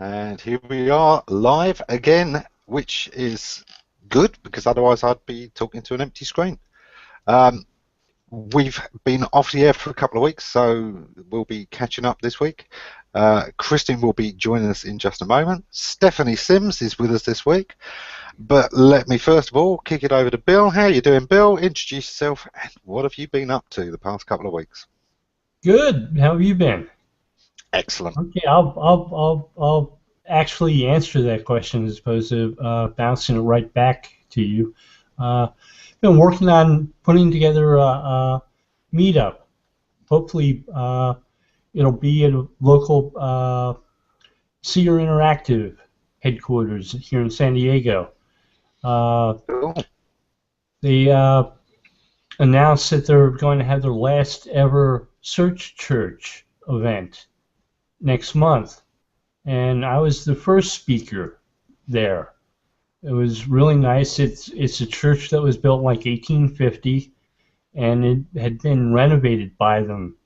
And here we are live again, which is good because otherwise I'd be talking to an empty screen. Um, we've been off the air for a couple of weeks, so we'll be catching up this week. Kristin will be joining us in just a moment. Stephanie Sims is with us this week. But let me first of all kick it over to Bill. How are you doing, Bill? Introduce yourself and what have you been up to the past couple of weeks? Good. How have you been? Excellent. Okay, I'll actually answer that question as opposed to bouncing it right back to you. Uh, been working on putting together a meetup. Hopefully, it'll be at a local Seer Interactive headquarters here in San Diego. Uh, Cool. they announced that they're going to have their last ever Search Church event next month, and I was the first speaker there. It was really nice. It's a church that was built in like 1850, and it had been renovated by them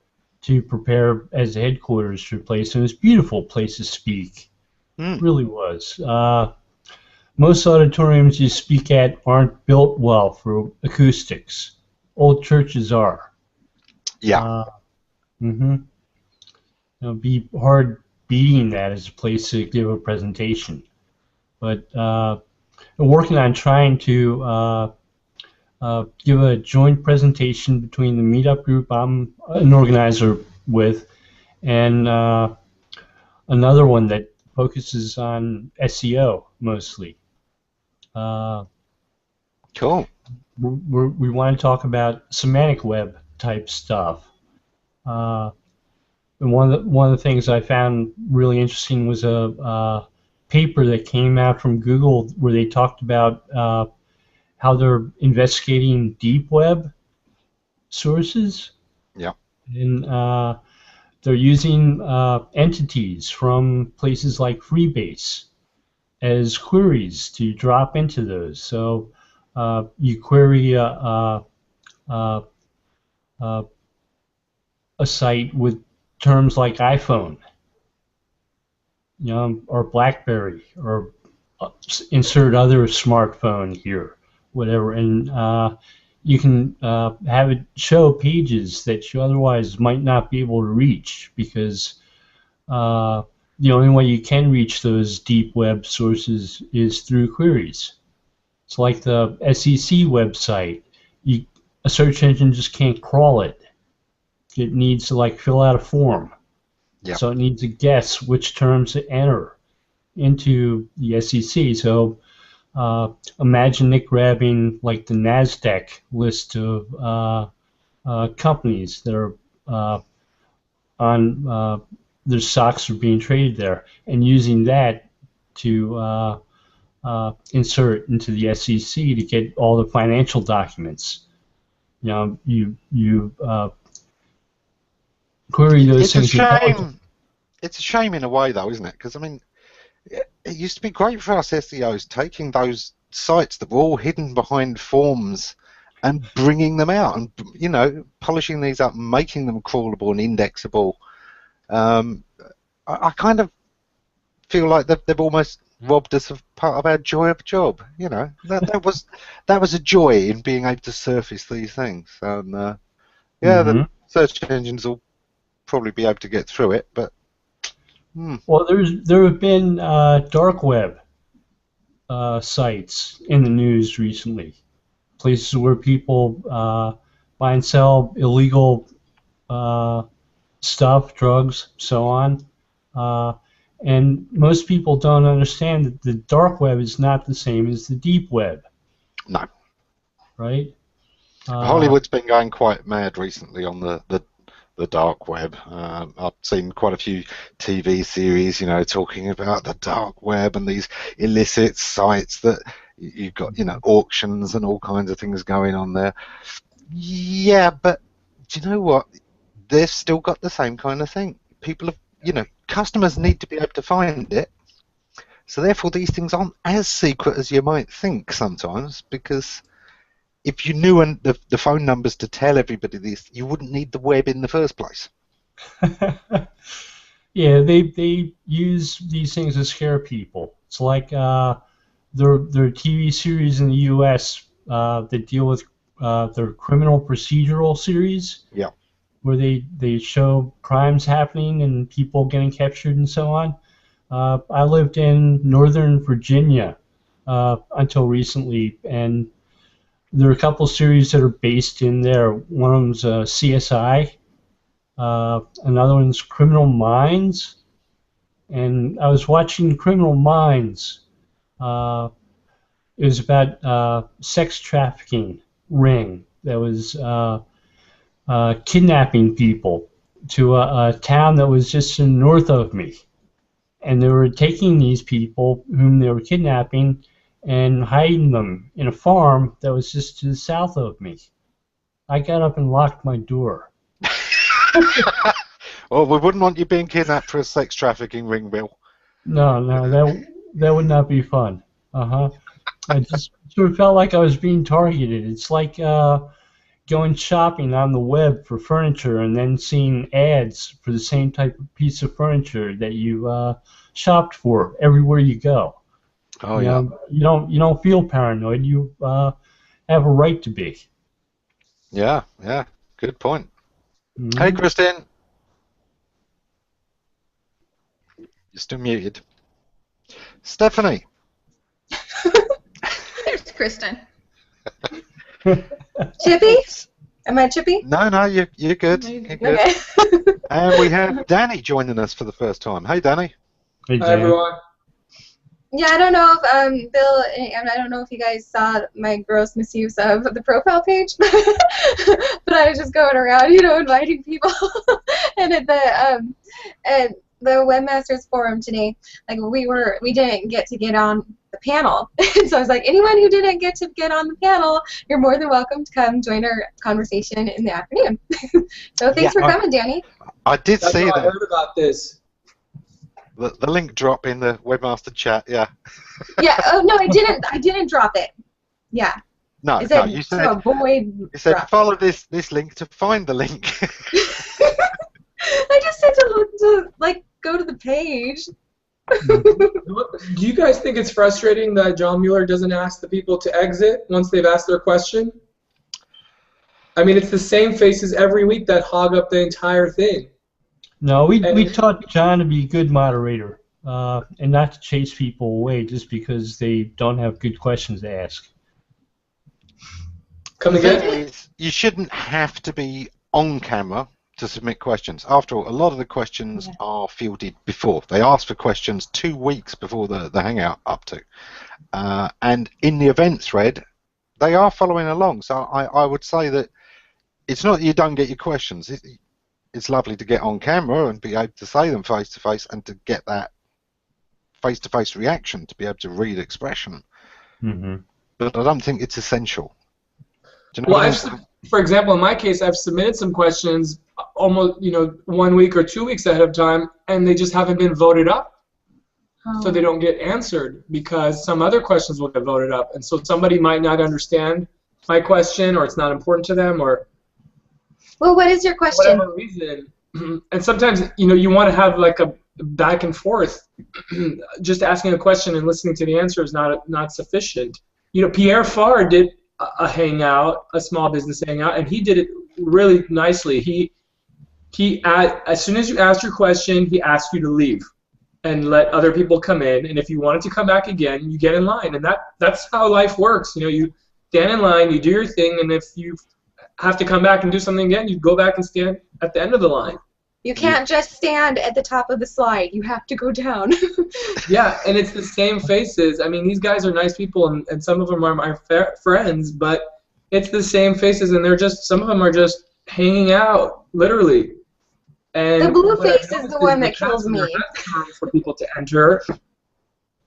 to prepare as a headquarters for the place. And it was a beautiful place to speak. Mm, Really was. Most auditoriums you speak at aren't built well for acoustics. Old churches are. yeah. Uh, mm-hmm. It'll be hard beating that as a place to give a presentation. But we're working on trying to give a joint presentation between the meetup group I'm an organizer with and another one that focuses on SEO mostly. Uh, Cool. we want to talk about semantic web type stuff. Uh, and one of the things I found really interesting was a paper that came out from Google where they talked about how they're investigating deep web sources, Yeah. and they're using entities from places like Freebase as queries to drop into those. So you query uh, uh, a site with terms like iPhone, or BlackBerry, or insert other smartphone here, whatever, and you can have it show pages that you otherwise might not be able to reach because uh, the only way you can reach those deep web sources is through queries. It's like the SEC website. You, a search engine just can't crawl it. It needs to like fill out a form. Yeah. So it needs to guess which terms to enter into the SEC. So imagine it grabbing like the NASDAQ list of companies that are on their stocks are being traded there, and using that to insert into the SEC to get all the financial documents. You query those It's a things intelligently. shame. It's a shame in a way, though, isn't it? Because I mean, it used to be great for us SEOs taking those sites that were all hidden behind forms and bringing them out and polishing these up, and making them crawlable and indexable. Um, I kind of feel like they've almost robbed us of part of our joy of the job. That was a joy in being able to surface these things. And yeah, the Mm-hmm. search engines will probably be able to get through it, but hmm, Well, there have been dark web sites in the news recently, places where people buy and sell illegal uh, stuff, drugs, so on. Uh, and most people don't understand that the dark web is not the same as the deep web, no. right? Uh, Hollywood's been going quite mad recently on the dark web. I've seen quite a few TV series, talking about the dark web and these illicit sites that you've got, auctions and all kinds of things going on there. Yeah, but do you know what? They've still got the same kind of thing. People have, customers need to be able to find it. So therefore, these things aren't as secret as you might think sometimes, because if you knew the phone numbers to tell everybody this, you wouldn't need the web in the first place. Yeah, they use these things to scare people. It's like their TV series in the U.S. That deal with their criminal procedural series, Yeah. where they show crimes happening and people getting captured and so on. I lived in Northern Virginia until recently, and there are a couple series that are based in there. One of them's CSI, another one's Criminal Minds, and I was watching Criminal Minds. Uh, it was about sex trafficking ring that was kidnapping people to a town that was just north of me. And they were taking these people whom they were kidnapping and hiding them in a farm that was just to the south of me. I got up and locked my door. Well, we wouldn't want you being kidnapped for a sex trafficking ring, Bill. No, that would not be fun. I just sort of felt like I was being targeted. It's like going shopping on the web for furniture and then seeing ads for the same type of piece of furniture that you shopped for everywhere you go. Oh, yeah. You don't feel paranoid. You have a right to be. Yeah, yeah. Good point. Mm-hmm. Hey, Kristin. You're still muted. Stephanie. There's Kristin. Chippy? Am I Chippy? No, you're good. You're good. Okay. And we have Danny joining us for the first time. Hey, Danny. Hey, Hi, everyone. Yeah, I don't know if Bill, and I don't know if you guys saw my gross misuse of the profile page, but I was just going around, inviting people, and at the webmasters forum today, like we didn't get on the panel, and so I was like, anyone who didn't get to get on the panel, you're more than welcome to come join our conversation in the afternoon. So thanks for coming, Danny. I did see that. I heard about this. The link drop in the webmaster chat, yeah. Yeah. Oh no, I didn't drop it. Yeah. No, It said, no. You said avoid. you said follow this link to find the link. I just said to like go to the page. Do you guys think it's frustrating that John Mueller doesn't ask the people to exit once they've asked their question? I mean, it's the same faces every week that hog up the entire thing. No, we taught John to be a good moderator and not to chase people away just because they don't have good questions to ask. Come again? You shouldn't have to be on camera to submit questions. After all, a lot of the questions are fielded before. They ask for questions 2 weeks before the Hangout up to. And in the event thread, they are following along. So I would say that it's not that you don't get your questions. It's lovely to get on camera and be able to say them face to face and to get that face to face reaction, to be able to read expression. Mm-hmm. But I don't think it's essential. Do you know Well, for example, in my case, I've submitted some questions almost 1 week or 2 weeks ahead of time, and they just haven't been voted up. So they don't get answered because some other questions will get voted up, and so somebody might not understand my question, or it's not important to them, or Well, what is your question? whatever reason. And sometimes you want to have like a back and forth. Just asking a question and listening to the answer is not sufficient. Pierre Farr did a hangout, a small business hangout, and he did it really nicely. He as soon as you asked your question, he asked you to leave and let other people come in, and if you wanted to come back again, you get in line, and that's how life works. You stand in line, you do your thing, and if you have to come back and do something again, you go back and stand at the end of the line. You can't just stand at the top of the slide. You have to go down. Yeah, and it's the same faces. I mean, these guys are nice people, and some of them are my friends, but it's the same faces, and some of them are just hanging out, literally. And the blue face is the one that kills me. For people to enter,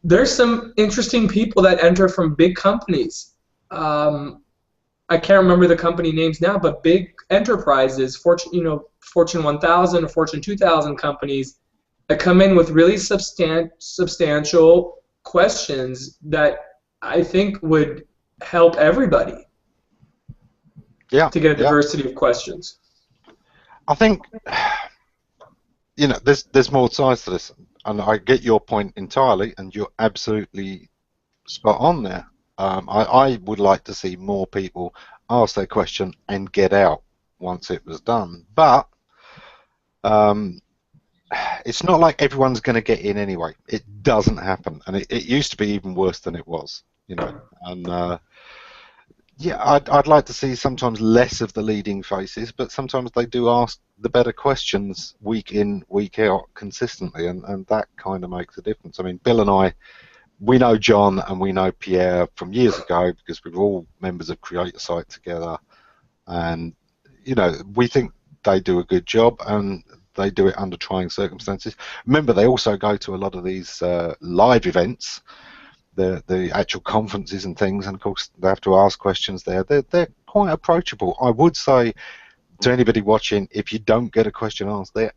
there's some interesting people that enter from big companies. I can't remember the company names now, but big enterprises, Fortune 1000 or Fortune 2000 companies that come in with really substantial questions that I think would help everybody to get a diversity of questions. I think, you know, there's more sides to this, and I get your point entirely, and you're absolutely spot on there. I would like to see more people ask their question and get out once it was done, but it's not like everyone's going to get in anyway. It doesn't happen, and it used to be even worse than it was, you know. And yeah, I'd like to see sometimes less of the leading faces, but sometimes they do ask the better questions week in, week out consistently, and that kind of makes a difference. I mean, Bill and I, we know John and we know Pierre from years ago because we were all members of Create a Site together, and you know, we think they do a good job and they do it under trying circumstances. Remember, they also go to a lot of these live events, the actual conferences and things, and of course they have to ask questions there. They're quite approachable. I would say to anybody watching, if you don't get a question asked there,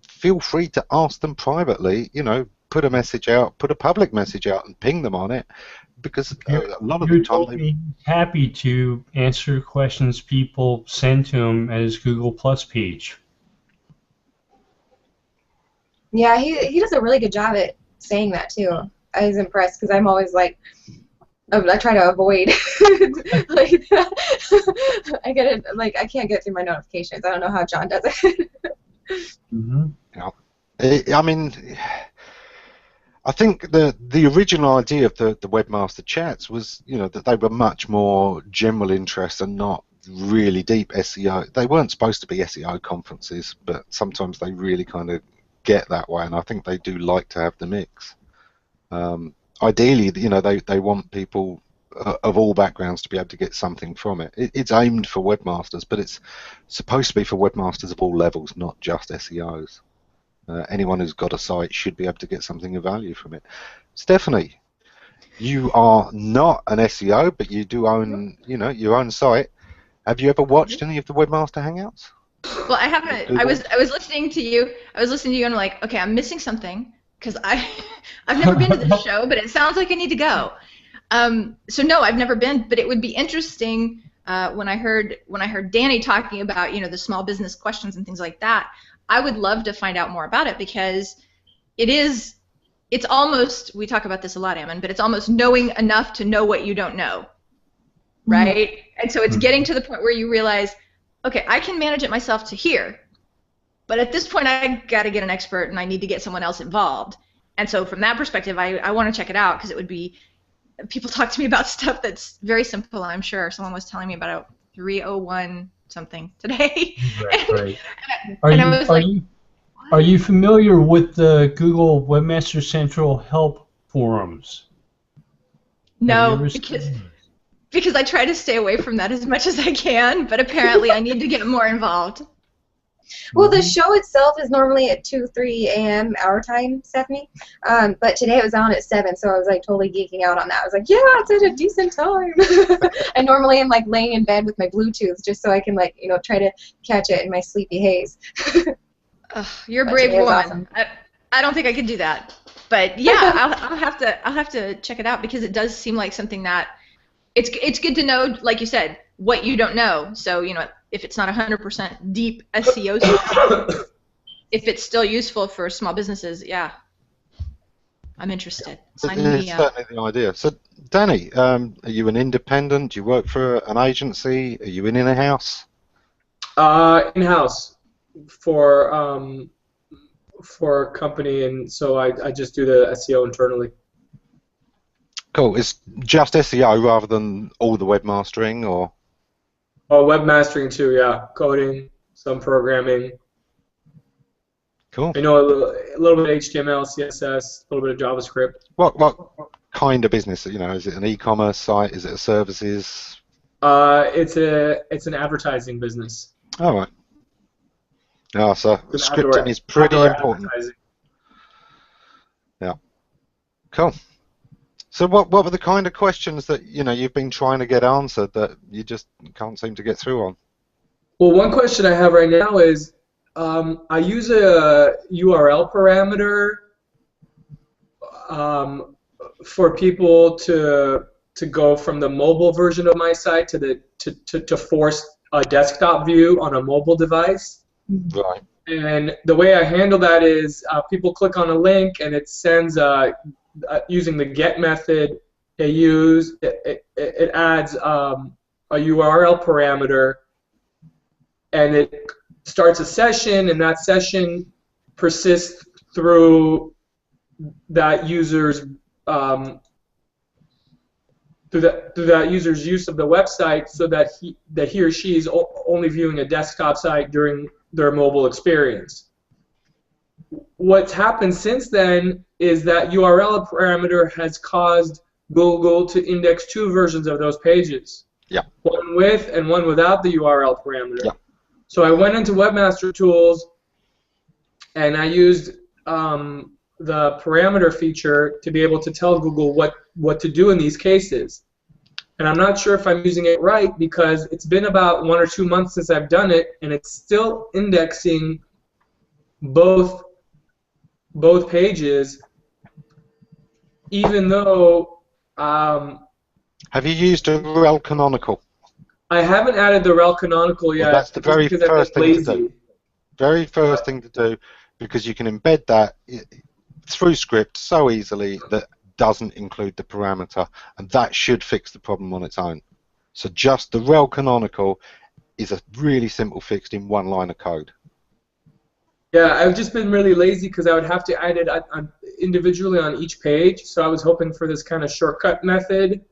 feel free to ask them privately. You know, put a message out, put a public message out, and ping them on it, because a lot of the time totally happy to answer questions people send to him at his Google Plus page. Yeah, he does a really good job at saying that too. I was impressed because I'm always like, I try to avoid like I get it, like I can't get through my notifications. I don't know how John does it. Mm-hmm. Yeah. I mean, I think the original idea of the webmaster chats was, you know, that they were much more general interest and not really deep SEO. They weren't supposed to be SEO conferences, but sometimes they really kind of get that way, and I think they do like to have the mix. Ideally, you know, they want people of all backgrounds to be able to get something from it. It's aimed for webmasters, but it's supposed to be for webmasters of all levels, not just SEOs. Anyone who's got a site should be able to get something of value from it. Stephanie, you are not an SEO, but you do own, you know, your own site. Have you ever watched any of the Webmaster Hangouts? Well, I haven't. I was listening to you. I was listening to you, and I'm like, okay, I'm missing something because I've never been to this show, but it sounds like I need to go. So no, I've never been, but it would be interesting when I heard Danny talking about, you know, the small business questions and things like that. I would love to find out more about it because it's almost, we talk about this a lot, Ammon, but it's almost knowing enough to know what you don't know, right? Mm-hmm. And so it's getting to the point where you realize, okay, I can manage it myself to here, but at this point I got to get an expert and I need to get someone else involved. And so from that perspective, I want to check it out because it would be, people talk to me about stuff that's very simple, I'm sure. Someone was telling me about a 301 something today. Right. Are you familiar with the Google Webmaster Central help forums? No, because I try to stay away from that as much as I can, but apparently I need to get more involved. Well, the show itself is normally at 2-3 a.m. our time, Stephanie. But today it was on at 7, so I was like totally geeking out on that. I was like, yeah, it's at a decent time. I normally am like laying in bed with my Bluetooth just so I can, like, you know, try to catch it in my sleepy haze. You're a brave woman. Awesome. I don't think I could do that. But yeah, I'll have to check it out because it does seem like something that it's good to know, like you said, what you don't know. So, you know, if it's not 100% deep SEO stuff, if it's still useful for small businesses, yeah, I'm interested. Sign me up. Certainly the idea. So, Danny, are you an independent? Do you work for an agency? Are you in a house? In-house for a company, and so I just do the SEO internally. Cool. It's just SEO rather than all the webmastering, or? Oh, webmastering too, yeah. Coding, some programming. Cool. I know a little bit of HTML, CSS, a little bit of JavaScript. What kind of business? You know, is it an e-commerce site? Is it a services? It's an advertising business. All right. Oh, so scripting is pretty important. Yeah. Cool. So what were the kind of questions that, you know, you've been trying to get answered that you just can't seem to get through on? Well, one question I have right now is I use a URL parameter for people to go from the mobile version of my site to force a desktop view on a mobile device. Right. And the way I handle that is people click on a link and it sends, using the get method, it adds a URL parameter, and it starts a session, and that session persists through that user's use of the website, so that he or she is only viewing a desktop site during their mobile experience. What's happened since then is that URL parameter has caused Google to index two versions of those pages. Yeah. One with and one without the URL parameter. Yeah. So I went into Webmaster Tools and I used the parameter feature to be able to tell Google what to do in these cases. And I'm not sure if I'm using it right, because it's been about 1 or 2 months since I've done it, and it's still indexing both pages, even though have you used a rel canonical? I haven't added the rel canonical yet. Well, that's the very first thing to do. Very first thing to do, because you can embed that through script so easily that doesn't include the parameter, and that should fix the problem on its own. So just the rel canonical is a really simple fix in one line of code. Yeah, I've just been really lazy because I would have to add it individually on each page, so I was hoping for this kind of shortcut method.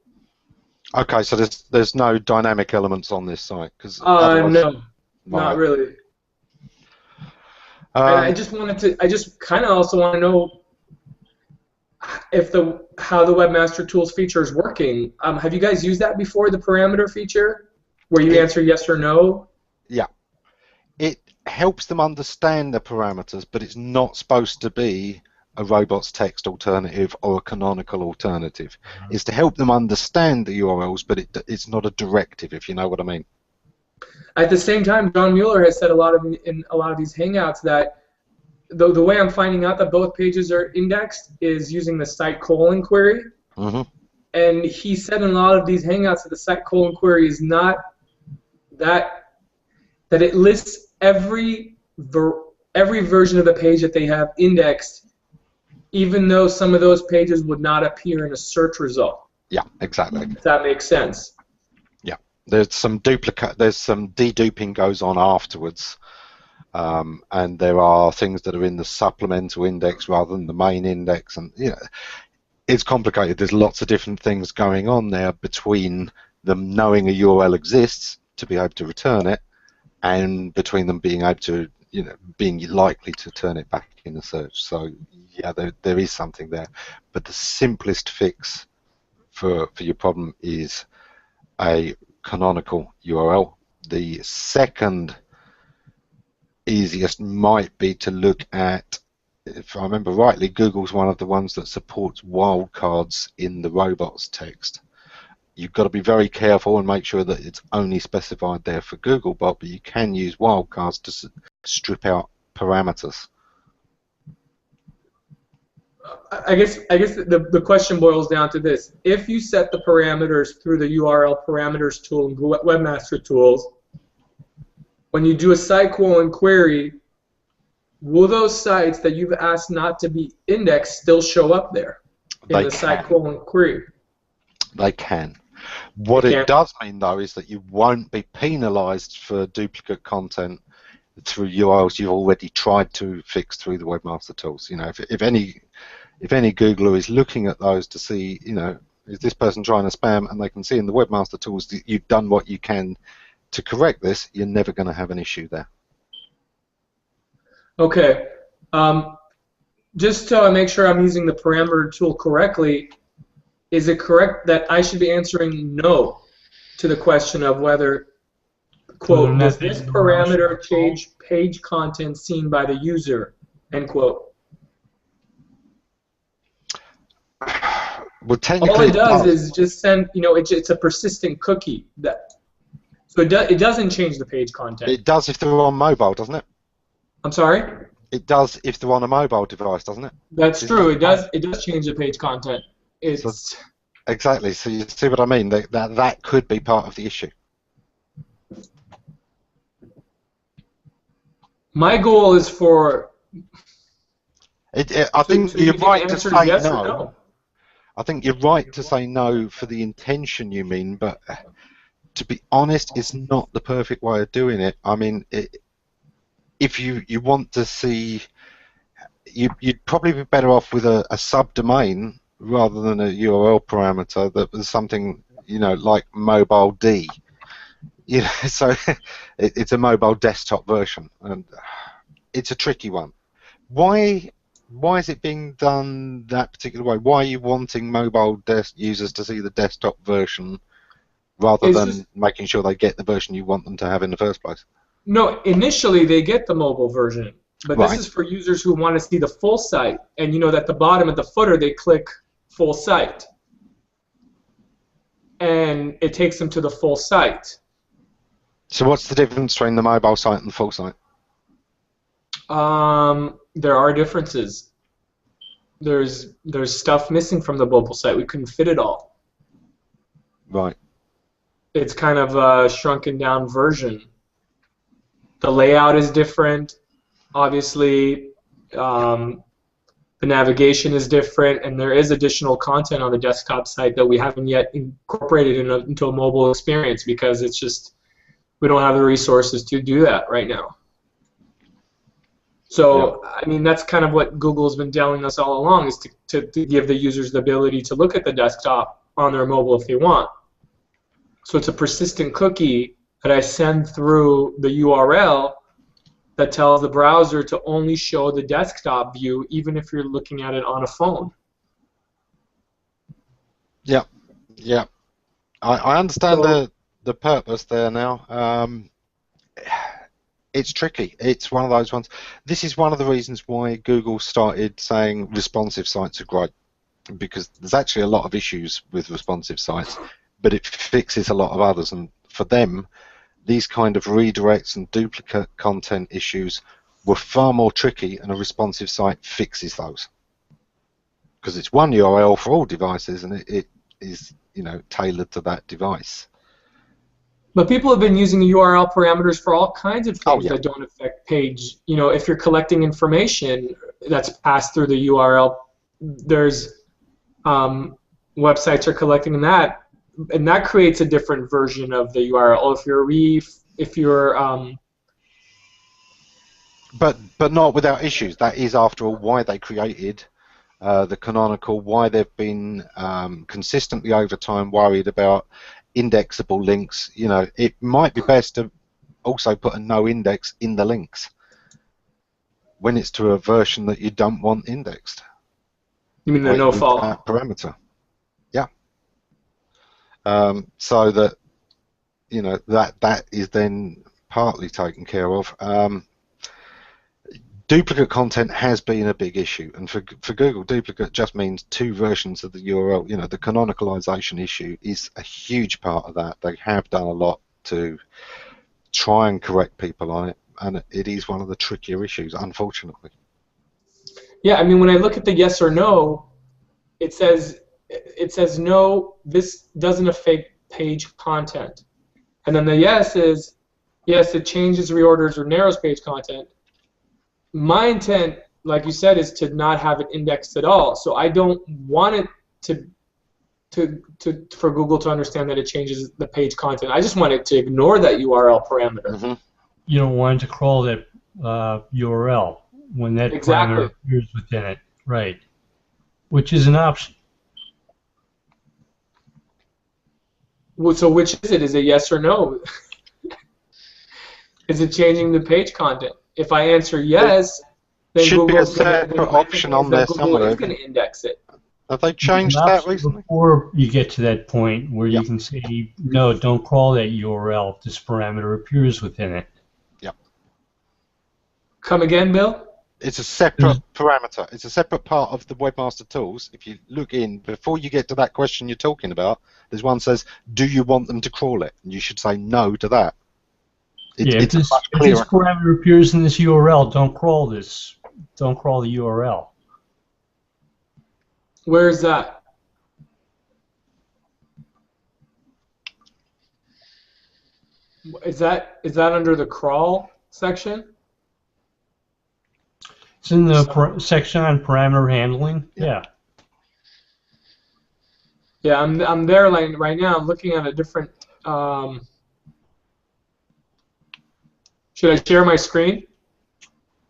Okay, so there's no dynamic elements on this site, because no, not really. And I just kind of also want to know if how the Webmaster Tools feature is working. Have you guys used that before, the parameter feature, where you answer yes or no? Yeah. It helps them understand the parameters, but it's not supposed to be a robots text alternative or a canonical alternative. It's to help them understand the URLs, but it's not a directive, if you know what I mean. At the same time, John Mueller has said in a lot of these Hangouts that the way I'm finding out that both pages are indexed is using the site colon query. Mm-hmm. And he said in a lot of these Hangouts that the site colon query is not that it lists every version of the page that they have indexed, even though some of those pages would not appear in a search result. Yeah, exactly. If that makes sense. Yeah, there's some deduping goes on afterwards, and there are things that are in the supplemental index rather than the main index, and it's complicated. There's lots of different things going on there between them knowing a URL exists to be able to return it, and between them being able to, being likely to turn it back in the search. So yeah, there is something there, but the simplest fix for your problem is a canonical URL. The second easiest might be to look at, if I remember rightly, Google's one of the ones that supports wildcards in the robots text. You've got to be very careful and make sure that it's only specified there for Googlebot, but you can use wildcards to strip out parameters. I guess the question boils down to this: if you set the parameters through the URL parameters tool in Webmaster Tools, when you do a site colon query, will those sites that you've asked not to be indexed still show up there in the site colon query? They can. What it does mean, though, is that you won't be penalized for duplicate content through URLs you've already tried to fix through the Webmaster Tools. If any Googler is looking at those to see, is this person trying to spam, and they can see in the Webmaster Tools that you've done what you can to correct this, you're never going to have an issue there. Okay. Just to make sure I'm using the parameter tool correctly, is it correct that I should be answering no to the question of whether, quote, does this parameter change page content seen by the user, end quote? Well, technically, all it does is just send, it's a persistent cookie. So it doesn't change the page content. It does if they're on mobile, doesn't it? I'm sorry? It does if they're on a mobile device, doesn't it? That's true. It does change the page content. Exactly. So you see what I mean? That could be part of the issue. My goal is for. I think you're right to say yes no. or no. I think you're right to say no for the intention you mean, but to be honest, it's not the perfect way of doing it. I mean, if you want to see, you'd probably be better off with a subdomain rather than a URL parameter that was something, like mobile D. So it's a mobile desktop version, and it's a tricky one. Why is it being done that particular way? Why are you wanting mobile users to see the desktop version rather than making sure they get the version you want them to have in the first place? No, initially they get the mobile version, but Right. This is for users who want to see the full site, and at the bottom at the footer they click full site, and it takes them to the full site. So what's the difference between the mobile site and the full site? There are differences. There's stuff missing from the mobile site. We couldn't fit it all. Right. It's kind of a shrunken down version. The layout is different, obviously. The navigation is different, and there is additional content on the desktop site that we haven't yet incorporated into a mobile experience because it's just we don't have the resources to do that right now. So, I mean, that's kind of what Google's been telling us all along, is to give the users the ability to look at the desktop on their mobile if they want. So it's a persistent cookie that I send through the URL that tells the browser to only show the desktop view even if you're looking at it on a phone. Yeah. I understand the purpose there now. It's tricky. It's one of those ones. This is one of the reasons why Google started saying responsive sites are great, because there's actually a lot of issues with responsive sites, but it fixes a lot of others. And for them, these kind of redirects and duplicate content issues were far more tricky, and a responsive site fixes those. Because it's one URL for all devices, and it is, tailored to that device. But people have been using URL parameters for all kinds of things that don't affect page. If you're collecting information that's passed through the URL, there's websites are collecting that, and that creates a different version of the URL. But not without issues. That is, after all, why they created the canonical. Why they've been consistently over time worried about indexable links. It might be best to also put a no index in the links when it's to a version that you don't want indexed. You mean the no fault parameter? Yeah. So that that is then partly taken care of. Duplicate content has been a big issue, and for Google, duplicate just means two versions of the URL. The canonicalization issue is a huge part of that. They have done a lot to try and correct people on it, and it is one of the trickier issues, unfortunately. Yeah, I mean, when I look at the yes or no, it says no, this doesn't affect page content, and then the yes is yes, it changes, reorders, or narrows page content. My intent, like you said, is to not have it indexed at all. So I don't want it for Google to understand that it changes the page content. I just want it to ignore that URL parameter. Mm-hmm. You don't want it to crawl that URL when that parameter appears within it, right? Which is an option. Well, so which is it? Is it yes or no? Is it changing the page content? If I answer yes, then should be a Google's separate option on there somewhere. Google is going to index it. Have they changed that recently? Before you get to that point where you can say, no, don't crawl that URL if this parameter appears within it. Yep. Come again, Bill? It's a separate parameter. It's a separate part of the Webmaster Tools. If you look in, before you get to that question you're talking about, there's one that says, do you want them to crawl it? And you should say no to that. If this parameter appears in this URL, don't crawl this. Don't crawl the URL. Where is that? Is that under the crawl section? It's in the section on parameter handling. Yeah. Yeah, I'm there right now. I'm looking at a different. Should I share my screen?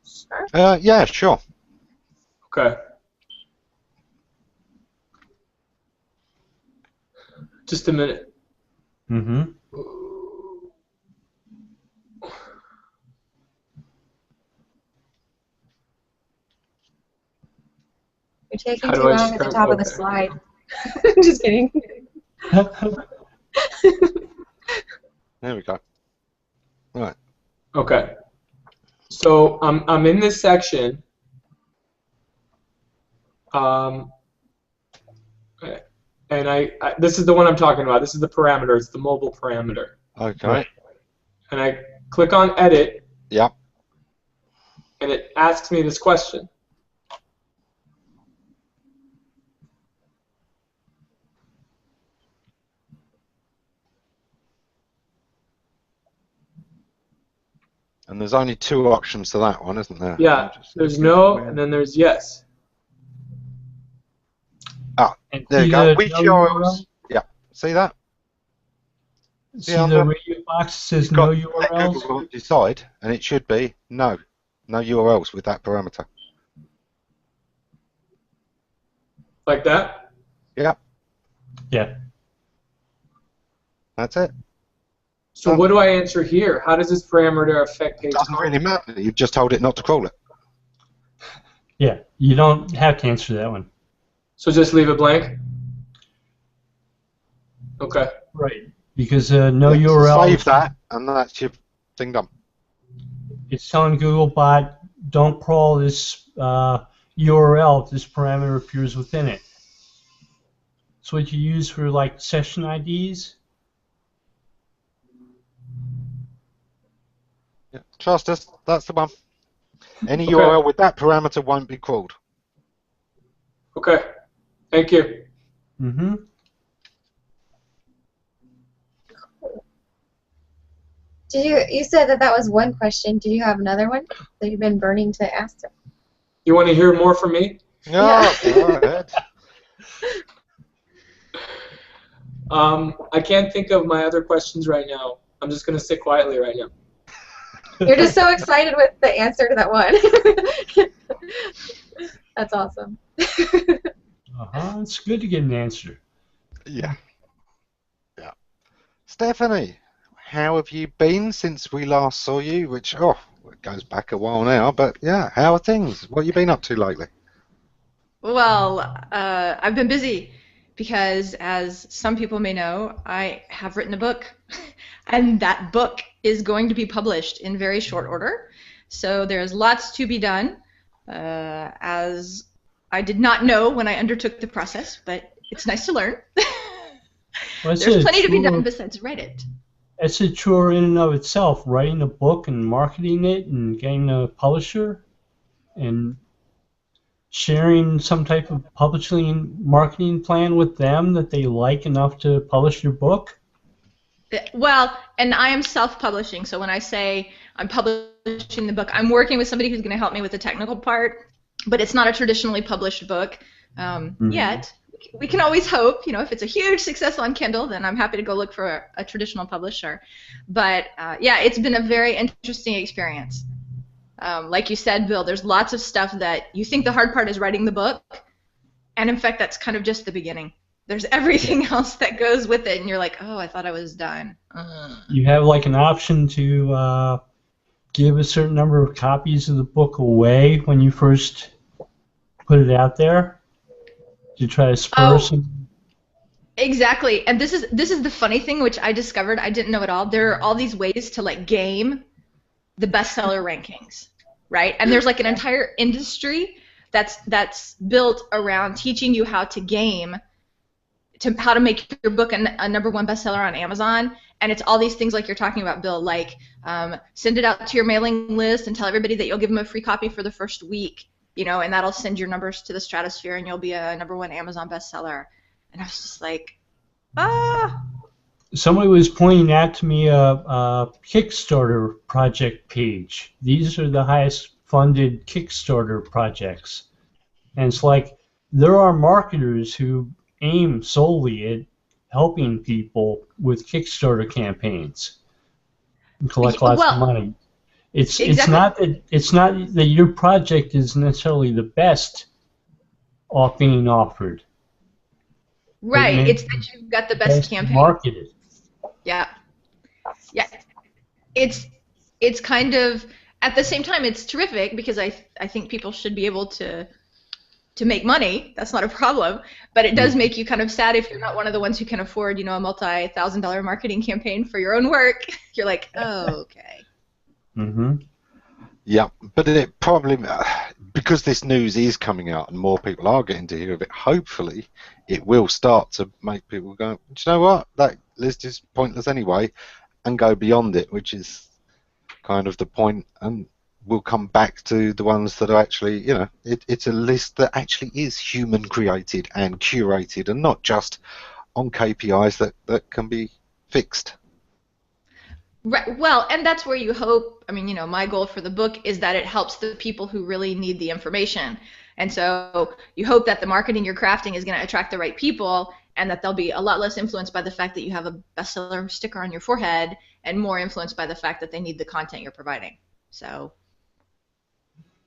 Sure. Yeah, sure. Okay. Just a minute. Mm-hmm. You're taking How too do I long at the start? top of the Okay. slide. Just kidding. There we go. Right. Okay. So I'm in this section. And this is the one I'm talking about. This is the parameter. It's the mobile parameter. Okay. Right. And I click on edit, Yep. and it asks me this question. And there's only 2 options to that one, isn't there? Yeah, there's no, and then there's yes. Ah, And there you see go. the Which no URLs? Yeah. See that? See on the there? radio box that says Got no let URLs? Google decide, and it should be no URLs with that parameter. Like that? Yeah, Yeah. that's it. So what do I answer here? How does this parameter affect page Doesn't really content? matter. You've just told it not to crawl it. Yeah. You don't have to answer that one. So just leave it blank? Okay. Right. Because no Yeah, so URL. save that, and that's your thing done. It's telling Googlebot, don't crawl this URL if this parameter appears within it. It's what you use for like session IDs. Yeah. Trust us, that's the one. Any Okay. URL with that parameter won't be crawled. Okay. Thank you. Mm-hmm. You said that was one question. Did you have another one that you've been burning to ask? You want to hear more from me? No, go ahead. I can't think of my other questions right now. I'm just going to sit quietly right now. You're just so excited with the answer to that one. That's awesome. It's good to get an answer. Yeah. Yeah. Stephanie, how have you been since we last saw you? Which, it goes back a while now, but yeah, how are things? What have you been up to lately? Well, I've been busy because, as some people may know, I have written a book, and that book is going to be published in very short order. So there's lots to be done, as I did not know when I undertook the process, but it's nice to learn. Well, There's plenty to be done besides write it. It's a chore in and of itself, writing a book and marketing it and getting a publisher and sharing some type of publishing marketing plan with them that they like enough to publish your book. Well, and I am self-publishing, so when I say I'm publishing the book, I'm working with somebody who's going to help me with the technical part, but it's not a traditionally published book yet. We can always hope, if it's a huge success on Kindle, then I'm happy to go look for a traditional publisher. But yeah, it's been a very interesting experience. Like you said, Bill, there's lots of stuff that you think the hard part is writing the book, and in fact, that's kind of just the beginning. There's everything else that goes with it, and you're like, oh, I thought I was done. You have like an option to give a certain number of copies of the book away when you first put it out there to try to spur some. Exactly, and this is the funny thing, which I discovered I didn't know at all. There are all these ways to like game the bestseller rankings, right? And there's like an entire industry that's built around teaching you how to game, how to make your book a #1 bestseller on Amazon. And it's all these things like you're talking about, Bill, like send it out to your mailing list and tell everybody that you'll give them a free copy for the first week, and that'll send your numbers to the stratosphere and you'll be a #1 Amazon bestseller. And I was just like, Somebody was pointing out to me a Kickstarter project page. These are the highest funded Kickstarter projects. And it's like there are marketers who aim solely at helping people with Kickstarter campaigns and collect lots of money. It's exactly. it's not that your project is necessarily the best off being offered. Right. It's that you've got the best campaign. Marketed. Yeah. Yeah. It's kind of, at the same time, it's terrific because I think people should be able to make money. That's not a problem. But it does make you kind of sad if you're not one of the ones who can afford, a multi-$1,000 marketing campaign for your own work. You're like, oh, okay. Mm-hmm. Yeah, but it probably, because this news is coming out and more people are getting to hear of it, hopefully it will start to make people go, do you know what, that list is pointless anyway, and go beyond it, which is kind of the point, and we'll come back to the ones that are actually, it's a list that actually is human created and curated and not just on KPIs that can be fixed. Right. Well, and that's where you hope, my goal for the book is that it helps the people who really need the information. And so you hope that the marketing you're crafting is going to attract the right people and that they'll be a lot less influenced by the fact that you have a bestseller sticker on your forehead and more influenced by the fact that they need the content you're providing. So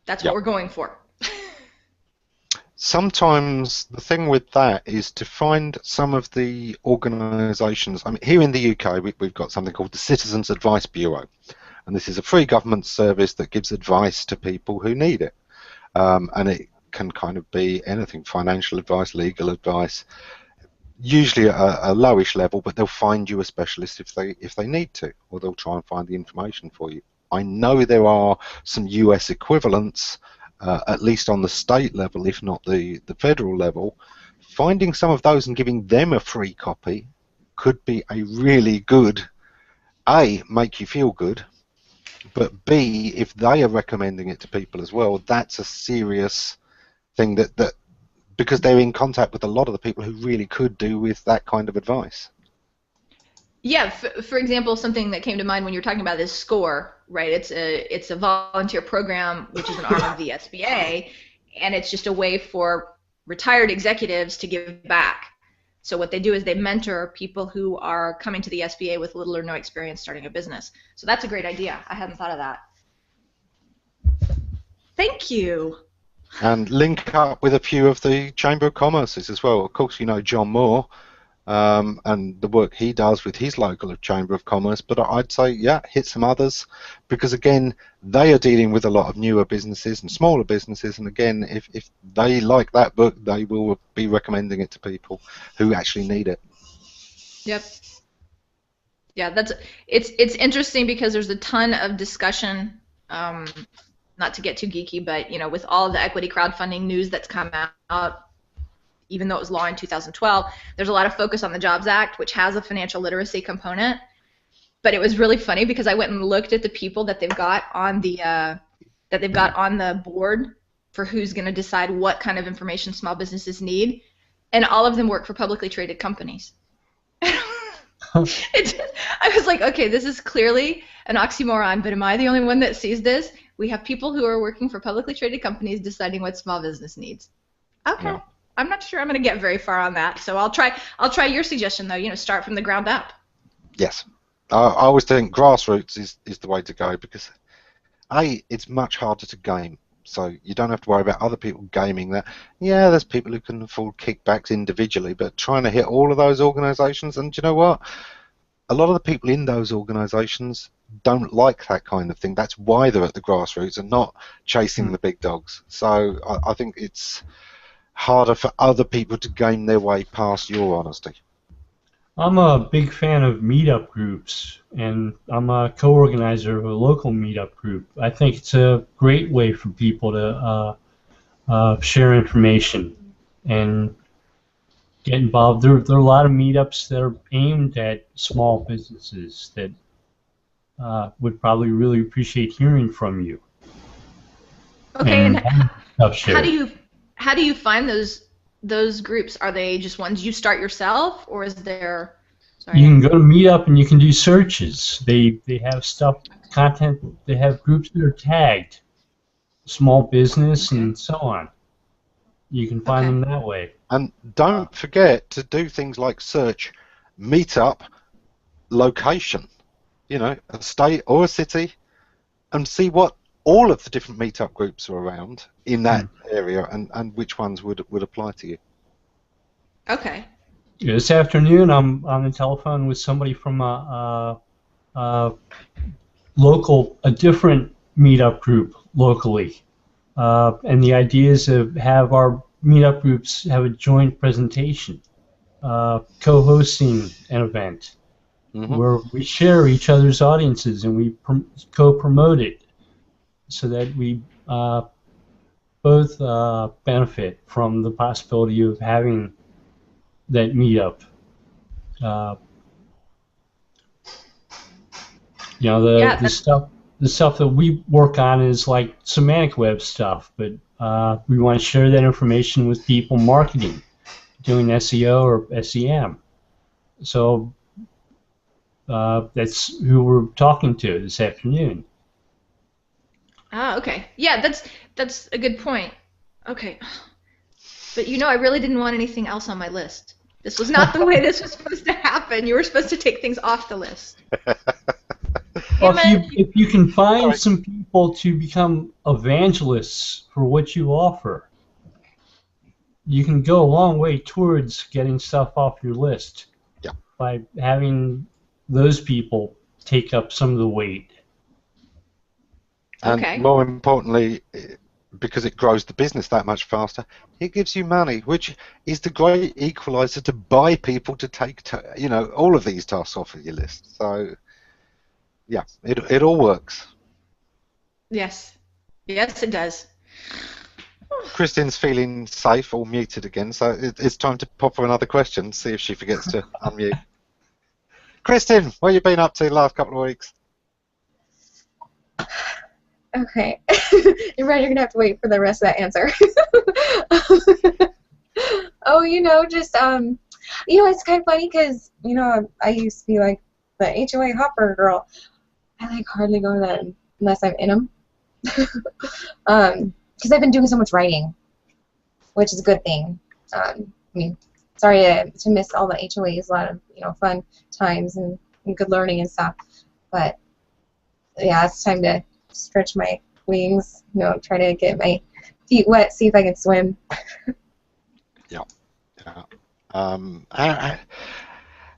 that's what we're going for. Sometimes the thing with that is to find some of the organisations. Here in the UK, we've got something called the Citizens Advice Bureau, and this is a free government service that gives advice to people who need it. And it can kind of be anything: financial advice, legal advice, usually at a lowish level, but they'll find you a specialist if they need to, or they'll try and find the information for you. I know there are some US equivalents. At least on the state level, if not the federal level, finding some of those and giving them a free copy could be a really good, A, make you feel good, but B, if they are recommending it to people as well, that's a serious thing that because they're in contact with a lot of the people who really could do with that kind of advice. Yeah, for example, something that came to mind when you were talking about this SCORE, right? It's a volunteer program, which is an arm of the SBA, and it's just a way for retired executives to give back. So what they do is they mentor people who are coming to the SBA with little or no experience starting a business. So that's a great idea. I hadn't thought of that. Thank you. And link up with a few of the Chamber of Commerce's as well. Of course, John Moore. And the work he does with his local Chamber of Commerce, but I'd say, hit some others, because again, they are dealing with a lot of newer businesses and smaller businesses, and again, if they like that book, they will be recommending it to people who actually need it. Yep. Yeah, it's interesting because there's a ton of discussion, not to get too geeky, but with all of the equity crowdfunding news that's come out, even though it was law in 2012, there's a lot of focus on the Jobs Act, which has a financial literacy component. But it was really funny because I went and looked at the people that they've got on the board for who's going to decide what kind of information small businesses need, and all of them work for publicly traded companies. I was like, okay, this is clearly an oxymoron, but am I the only one that sees this? We have people who are working for publicly traded companies deciding what small business needs. Okay. Yeah. I'm not sure I'm going to get very far on that, so I'll try your suggestion though. Start from the ground up. Yes, I always think grassroots is the way to go, because it's much harder to game, so you don't have to worry about other people gaming that. Yeah, there's people who can afford kickbacks individually, but trying to hit all of those organisations, and do you know what? A lot of the people in those organisations don't like that kind of thing. That's why they're at the grassroots and not chasing the big dogs. So I think it's harder for other people to game their way past your honesty. I'm a big fan of meetup groups, and I'm a co-organizer of a local meetup group. I think it's a great way for people to share information and get involved. There are a lot of meetups that are aimed at small businesses that would probably really appreciate hearing from you. Okay, and how do you find those groups? Are they just ones you start yourself, or is there? Sorry. You can go to Meetup and you can do searches. They have content. They have groups that are tagged. small business and so on. You can find them that way. And don't forget to do things like search meetup location, you know, a state or a city, and see what all of the different meetup groups are around in that area, and which ones would apply to you. Okay. Yeah, this afternoon, I'm on the telephone with somebody from a different meetup group locally, and the idea is to have our meetup groups have a joint presentation, co-hosting an event where we share each other's audiences and we co-promote it, so that we both benefit from the possibility of having that meetup. You know, the stuff that we work on is like semantic web stuff, but we want to share that information with people marketing, doing SEO or SEM. So that's who we're talking to this afternoon. Ah, okay. Yeah, that's a good point. Okay. But you know, I really didn't want anything else on my list. This was not the way this was supposed to happen. You were supposed to take things off the list. Well, if you can find some people to become evangelists for what you offer, you can go a long way towards getting stuff off your list. Yeah. By having those people take up some of the weight. And more importantly, because it grows the business that much faster, it gives you money, which is the great equalizer to buy people to take, you know, all of these tasks off of your list. So, yeah, it all works. Yes. Yes, it does. Kristin's feeling safe, all muted again, so it's time to pop her another question, see if she forgets to unmute. Kristin, what have you been up to the last couple of weeks? Okay. You're right, you're going to have to wait for the rest of that answer. Oh, you know, just, you know, it's kind of funny because, you know, I used to be like the HOA hopper girl. I like hardly go to them unless I'm in them. Because I've been doing so much writing, which is a good thing. I mean, sorry to miss all the HOAs, a lot of, you know, fun times and good learning and stuff. But, yeah, it's time to stretch my wings, you know, try to get my feet wet, see if I can swim. Yeah. How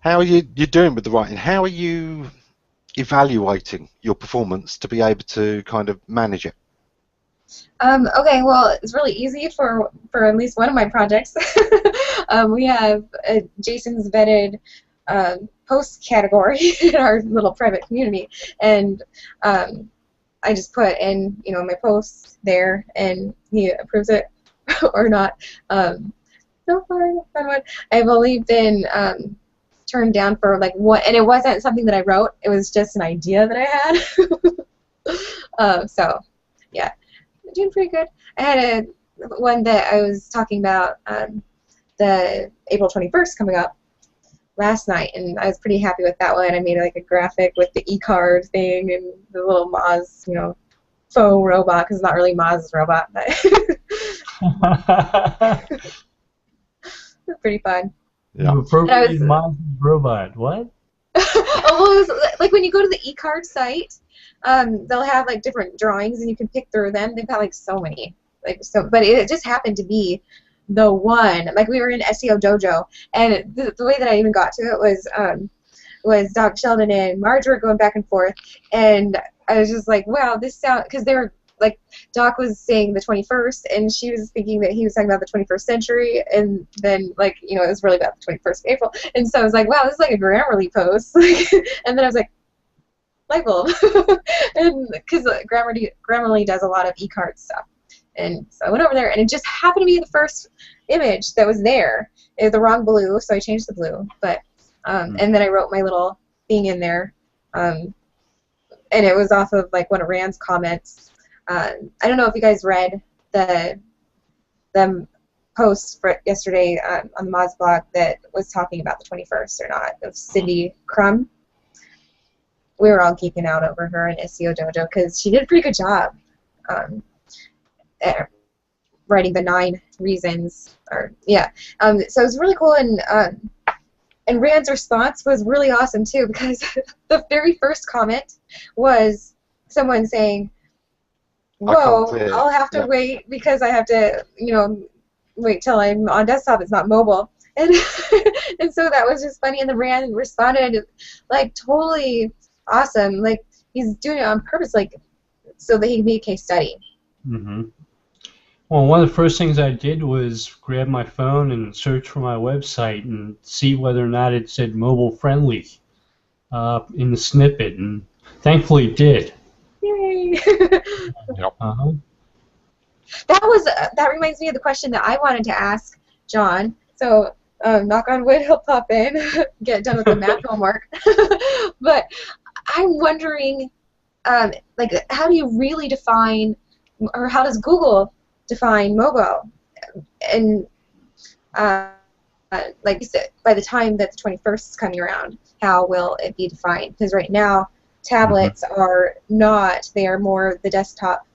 are you doing with the writing? How are you evaluating your performance to be able to kind of manage it? Okay, well, it's really easy for at least one of my projects. We have Jason's vetted post category in our little private community, and I just put in, you know, my posts there, and he approves it or not. So far, fun one. I've only been turned down for like one, and it wasn't something that I wrote. It was just an idea that I had. So, yeah, I'm doing pretty good. I had one that I was talking about the April 21st coming up last night, and I was pretty happy with that one. I made like a graphic with the e-card thing and the little Moz, you know, faux robot, because it's not really Moz's robot, but it's pretty fun. Yeah. You appropriated Moz's robot. What? Oh, well, it was, like when you go to the e-card site, they'll have like different drawings, and you can pick through them. They've got like so many, like so. But it just happened to be the one. Like we were in SEO Dojo, and the way that I even got to it was Doc Sheldon and Marge were going back and forth, and I was just like, wow, this sound, because they were like, Doc was saying the 21st, and she was thinking that he was talking about the 21st century, and then, like, you know, it was really about the 21st of April, and so I was like, wow, this is like a Grammarly post, and then I was like, light bulb, and because Grammarly does a lot of e-card stuff, and so I went over there, and it just happened to be the first image that was there. It was the wrong blue, so I changed the blue, but, and then I wrote my little thing in there, and it was off of, like, one of Rand's comments. I don't know if you guys read the post for yesterday on the Moz blog that was talking about the 21st or not, of Cindy Crum. We were all geeking out over her in SEO Dojo because she did a pretty good job. writing the 9 reasons, or yeah. So it was really cool, and Rand's response was really awesome too, because the very first comment was someone saying, "Whoa, I'll have to wait because I have to, wait till I'm on desktop. It's not mobile." And and so that was just funny. And the Rand responded like totally awesome. Like he's doing it on purpose, like so that he can be a case study. Mm-hmm. Well, one of the first things I did was grab my phone and search for my website and see whether or not it said mobile friendly in the snippet, and thankfully it did. Yay! Yep. Uh-huh. That reminds me of the question that I wanted to ask John. So knock on wood, he'll pop in, get done with the math homework. But I'm wondering, like, how do you really define, or how does Google define mobile? And like you said, by the time that the 21st is coming around, how will it be defined? Because right now, tablets are not, they are more the desktop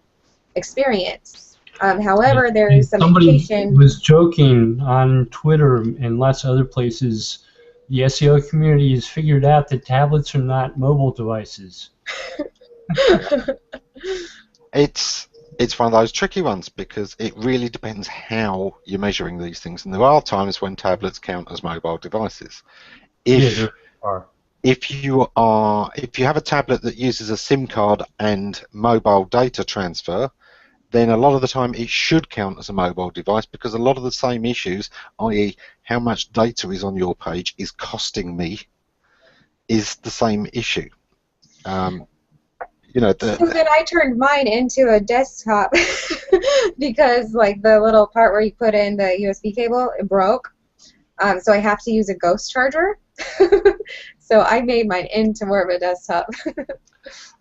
experience. However, there is some indication. Somebody was joking on Twitter and lots of other places. The SEO community has figured out that tablets are not mobile devices. It's one of those tricky ones because it really depends how you're measuring these things, and there are times when tablets count as mobile devices. If you have a tablet that uses a SIM card and mobile data transfer, then a lot of the time it should count as a mobile device, because a lot of the same issues, i.e. how much data is on your page is costing me, is the same issue. So then I turned mine into a desktop because like the little part where you put in the USB cable, it broke. So I have to use a ghost charger. So I made mine into more of a desktop.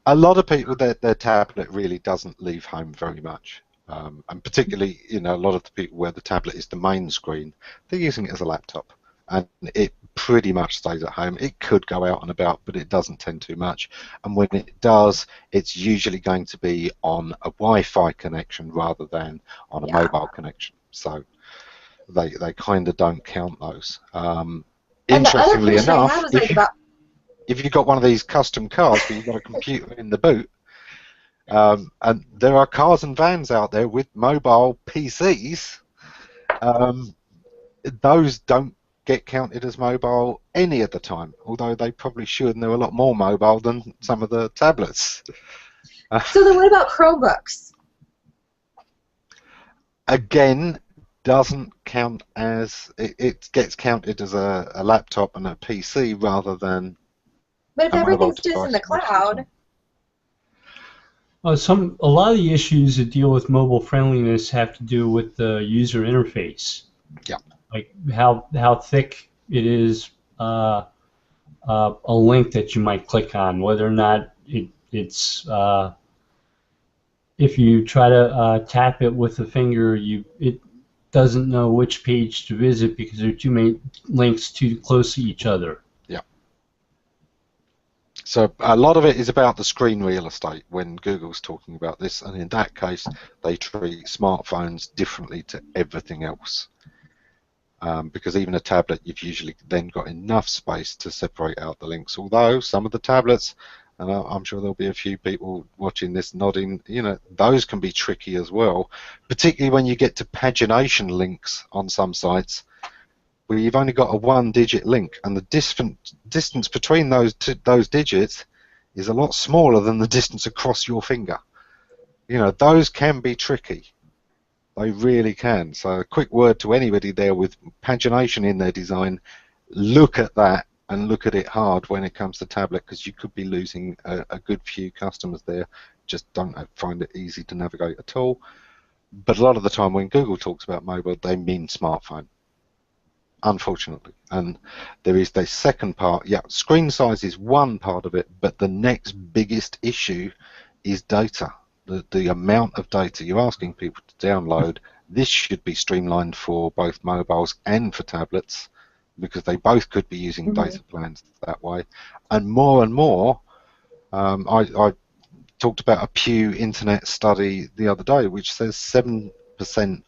A lot of people, their tablet really doesn't leave home very much. And particularly, a lot of the people where the tablet is the main screen, they're using it as a laptop. And it pretty much stays at home. It could go out and about, but it doesn't tend too much. And when it does, it's usually going to be on a Wi-Fi connection rather than on a mobile connection. So they kind of don't count those. Interestingly enough, if you've got one of these custom cars where you've got a computer in the boot, and there are cars and vans out there with mobile PCs, those don't get counted as mobile any of the time, although they probably should, and they're a lot more mobile than some of the tablets. So then what about Chromebooks? Again, doesn't count as, it gets counted as a laptop and a PC rather than. But if everything's just in the cloud. A lot of the issues that deal with mobile friendliness have to do with the user interface. Yeah. Like how thick it is, a link that you might click on, whether or not it's if you try to tap it with the finger, it doesn't know which page to visit because there are too many links too close to each other. Yeah. So a lot of it is about the screen real estate when Google's talking about this, and in that case, they treat smartphones differently to everything else. Because even a tablet, you've usually then got enough space to separate out the links. Although some of the tablets, and I'm sure there'll be a few people watching this nodding, those can be tricky as well, particularly when you get to pagination links on some sites where you've only got a 1-digit link, and the distance between those digits is a lot smaller than the distance across your finger. Those can be tricky. They really can. So a quick word to anybody there with pagination in their design, look at that and look at it hard when it comes to tablet, because you could be losing a good few customers there. Just don't find it easy to navigate at all. But a lot of the time when Google talks about mobile, they mean smartphone, unfortunately. And there is the second part. Yeah, screen size is one part of it, but the next biggest issue is data. The amount of data you're asking people to download. This should be streamlined for both mobiles and for tablets, because they both could be using data plans that way. And more, I talked about a Pew Internet study the other day, which says 7%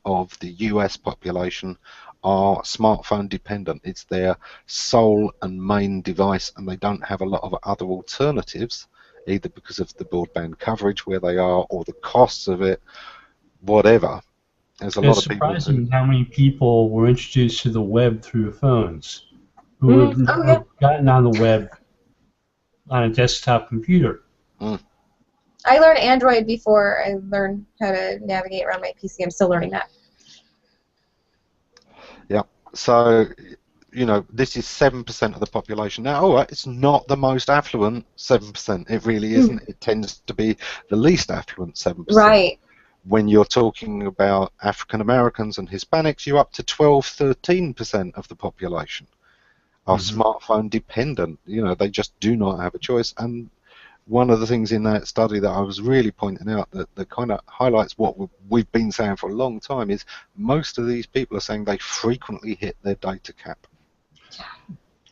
of the US population are smartphone dependent. It's their sole and main device, and they don't have a lot of other alternatives, either because of the broadband coverage where they are or the costs of it, whatever. There's a lot of people. It's surprising how many people were introduced to the web through phones who have never gotten on the web on a desktop computer. I learned Android before I learned how to navigate around my PC. I'm still learning that. Yeah. So, you know, this is 7% of the population. Now, all right, it's not the most affluent 7%. It really isn't. It tends to be the least affluent 7%. Right. When you're talking about African Americans and Hispanics, you're up to 12, 13% of the population are smartphone dependent. You know, they just do not have a choice. And one of the things in that study that I was really pointing out that kind of highlights what we've been saying for a long time is most of these people are saying they frequently hit their data cap.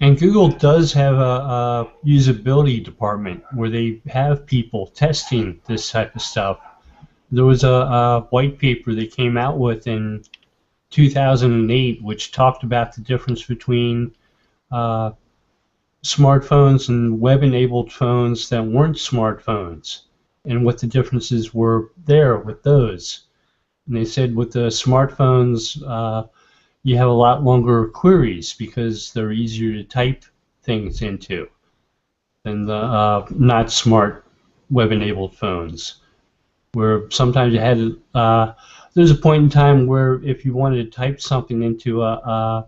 And Google does have a usability department where they have people testing this type of stuff. There was a white paper they came out with in 2008 which talked about the difference between smartphones and web-enabled phones that weren't smartphones and what the differences were there with those. And they said with the smartphones you have a lot longer queries because they're easier to type things into than the not smart web-enabled phones, where sometimes you had there's a point in time where if you wanted to type something into a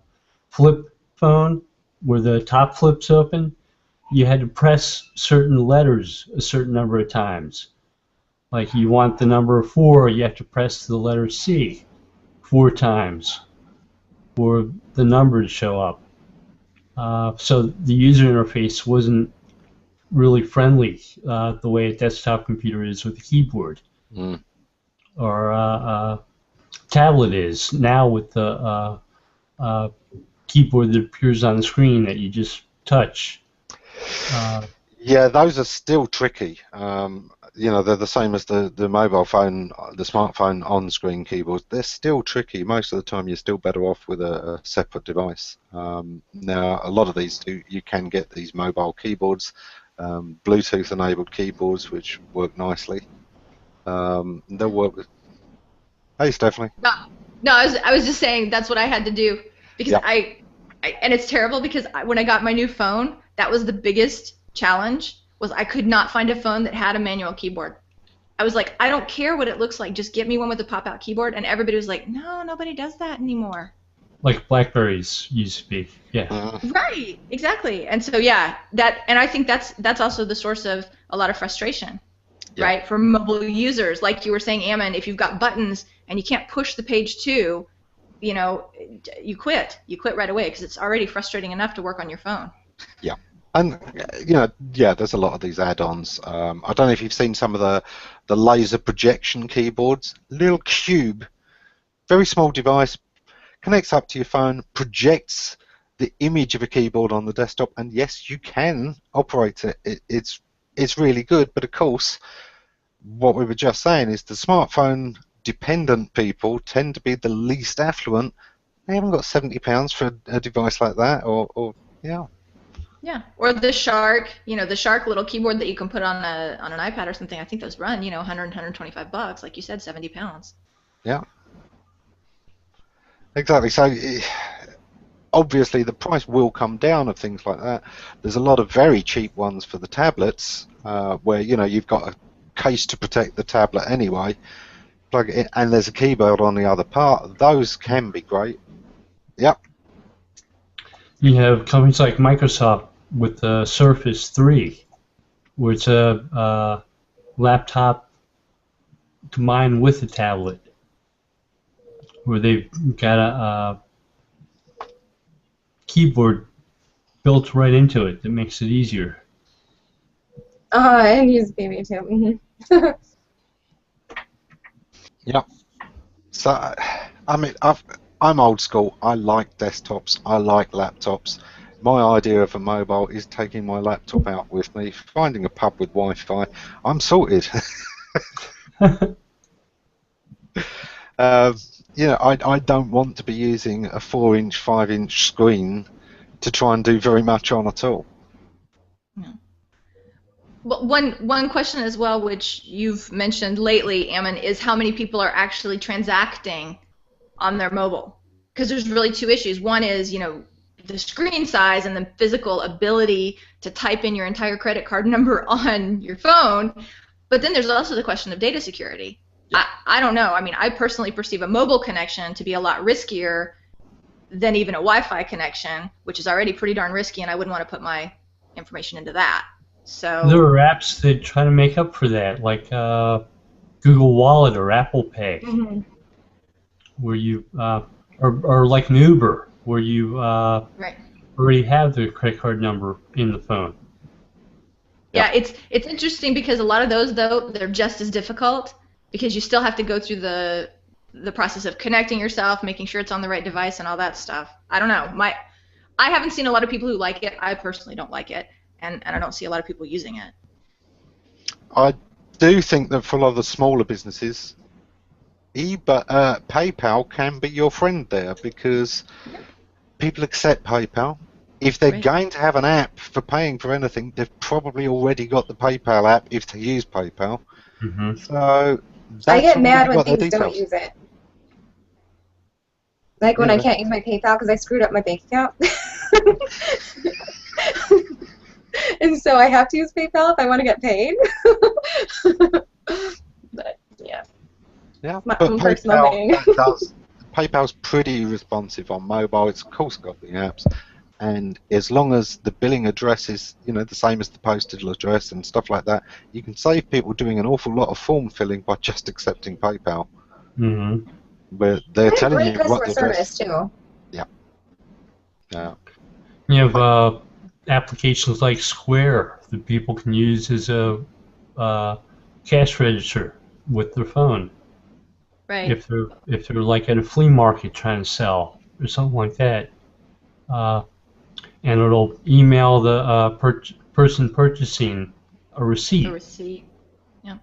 flip phone where the top flips open, you had to press certain letters a certain number of times. Like you want the number 4, you have to press the letter C 4 times for the number to show up. So the user interface wasn't really friendly the way a desktop computer is with a keyboard. Or a tablet is now with the keyboard that appears on the screen that you just touch. Yeah, those are still tricky. You know, they're the same as the mobile phone, the smartphone on-screen keyboards. They're still tricky. Most of the time, you're still better off with a separate device. Now, a lot of these you can get these mobile keyboards, Bluetooth-enabled keyboards, which work nicely. They'll work with. Hey, Stephanie. No, I was just saying that's what I had to do because I and it's terrible because when I got my new phone, that was the biggest challenge. Was I could not find a phone that had a manual keyboard. I was like, I don't care what it looks like, just get me one with a pop-out keyboard, and everybody was like, no, nobody does that anymore. Like Blackberries used to be, yeah. Right, exactly. And so and I think that's also the source of a lot of frustration, right, for mobile users. Like you were saying, Ammon, if you've got buttons and you can't push the page 2, you know, you quit right away because it's already frustrating enough to work on your phone. Yeah. And, you know, there's a lot of these add-ons. I don't know if you've seen some of the laser projection keyboards. Little cube, very small device, connects up to your phone, projects the image of a keyboard on the desktop, and yes, you can operate it. It's really good, but of course, what we were just saying is the smartphone-dependent people tend to be the least affluent. They haven't got £70 for a device like that, or yeah. Yeah, or the Shark, the Shark little keyboard that you can put on an iPad or something. I think those run, $100, $125, like you said, £70. Yeah. Exactly. So obviously the price will come down of things like that. There's a lot of very cheap ones for the tablets where you've got a case to protect the tablet anyway. Plug it in, and there's a keyboard on the other part. Those can be great. Yep. You have companies like Microsoft with the Surface 3, where it's a laptop combined with a tablet, where they've got a keyboard built right into it that makes it easier. I use Baby too. Yeah. So, I mean, I'm old school. I like desktops. I like laptops. my idea of a mobile is taking my laptop out with me, finding a pub with Wi-Fi. I'm sorted. You know, I don't want to be using a 4-inch, 5-inch screen to try and do very much on at all. No. Well, one question as well, which you've mentioned lately, Ammon, is how many people are actually transacting on their mobile? Because there's really two issues. One is, you know, the screen size and the physical ability to type in your entire credit card number on your phone. But then there's also the question of data security. Yeah. I don't know. I mean, I personally perceive a mobile connection to be a lot riskier than even a Wi-Fi connection, which is already pretty darn risky, and I wouldn't want to put my information into that. So there are apps that try to make up for that, like Google Wallet or Apple Pay, where you or like an Uber, where you right. already have the credit card number in the phone. Yeah, it's interesting because a lot of those, though, they're just as difficult because you still have to go through the process of connecting yourself, making sure it's on the right device, and all that stuff. I don't know. I haven't seen a lot of people who like it. I personally don't like it, and I don't see a lot of people using it. I do think that for a lot of the smaller businesses, PayPal can be your friend there because people accept PayPal. If they're going to have an app for paying for anything, they've probably already got the PayPal app if they use PayPal. So I get mad when things don't use it. Like when I can't use my PayPal because I screwed up my bank account. And so I have to use PayPal if I want to get paid. But yeah. Yeah, my but own personal thing. PayPal's pretty responsive on mobile. It's of course got the apps, and as long as the billing address is, you know, the same as the postal address and stuff like that, you can save people doing an awful lot of form filling by just accepting PayPal. But they're telling you what the address. Too. Yeah. Yeah. You have applications like Square that people can use as a cash register with their phone. Right. If they're like at a flea market trying to sell or something like that, and it'll email the person purchasing a receipt. A receipt. Yeah.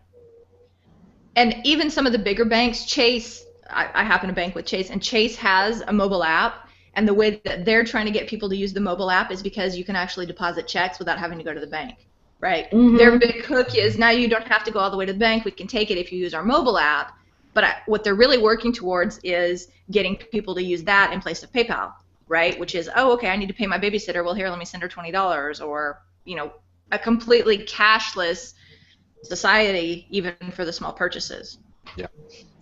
And even some of the bigger banks, Chase. I happen to bank with Chase, and Chase has a mobile app. And the way that they're trying to get people to use the mobile app is because you can actually deposit checks without having to go to the bank, right? Their big hook is now you don't have to go all the way to the bank. We can take it if you use our mobile app. But what they're really working towards is getting people to use that in place of PayPal, right? Which is, oh, okay, I need to pay my babysitter. Well, here, let me send her $20, or, you know, a completely cashless society, even for the small purchases. Yeah.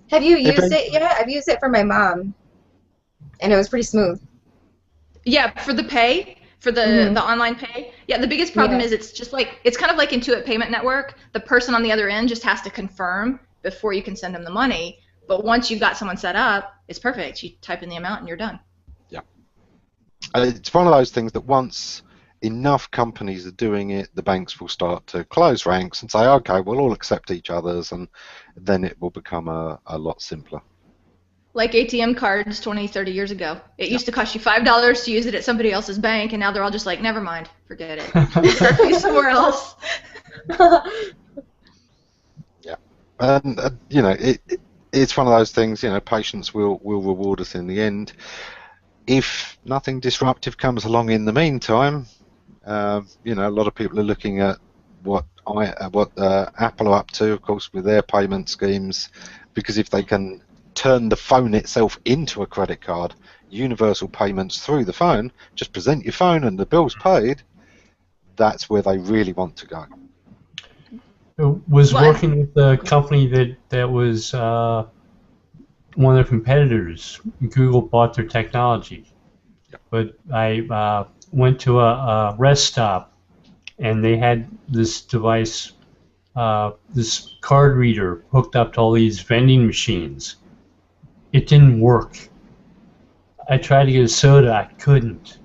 Have you used it yet? I've used it for my mom, and it was pretty smooth. Yeah, for the pay, for the online pay. Yeah, the biggest problem is it's just like, it's kind of like Intuit Payment Network. The person on the other end just has to confirm before you can send them the money. But once you've got someone set up, it's perfect. You type in the amount and you're done. Yeah. It's one of those things that once enough companies are doing it, the banks will start to close ranks and say, okay, we'll all accept each other's, and then it will become a lot simpler. Like ATM cards 20, 30 years ago. It used to cost you $5 to use it at somebody else's bank, and now they're all just like, never mind, forget it. Start paying somewhere else. Yeah. And, you know, it's one of those things, you know, patience will reward us in the end. If nothing disruptive comes along in the meantime, you know, a lot of people are looking at what Apple are up to, of course, with their payment schemes, because if they can turn the phone itself into a credit card, universal payments through the phone, just present your phone and the bill's paid, that's where they really want to go. Was working with a company that was one of their competitors. Google bought their technology. Yep. But I went to a rest stop, and they had this device, this card reader hooked up to all these vending machines. It didn't work. I tried to get a soda, I couldn't.